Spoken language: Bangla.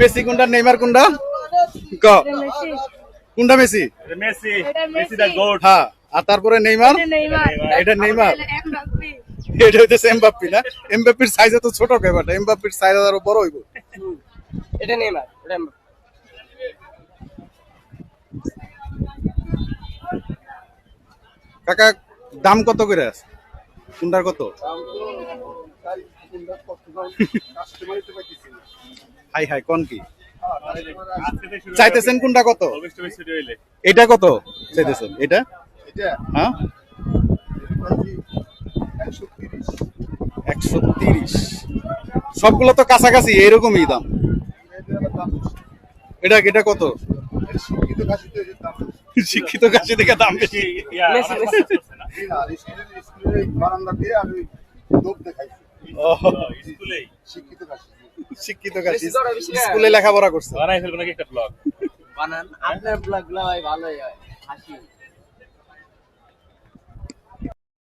মেসি কোনটা নেইমার কোনটা ক কোনটা মেসি মেসি মেসি দা গোট হ্যাঁ আর তারপরে নেইমার এটা নেইমার এটা হইতেছে এমবাপ্পি না এমবাপ্পির সাইজ এত ছোট ব্যাপারটা এমবাপ্পির সাইজ আরো বড় হইব এটা নেইমার এটা কাকা দাম কত করে আছে কোনটার কত হাই হাই কোন কি চাইতেছেন কোনটা কত এটা কত চাইতেছেন এটা হ্যাঁ 130 সবগুলো তো কাছাকাছি এরকমই দাম এটা এটা কত শিক্ষিত কাশি থেকে দাম বেশি শিক্ষিত কাশি স্কুলে লেখাপড়া করছে বানাই ফেলবো নাকি একটা ব্লগ বানান আপনার ব্লগগুলো ভাই ভালোই হয় হাসি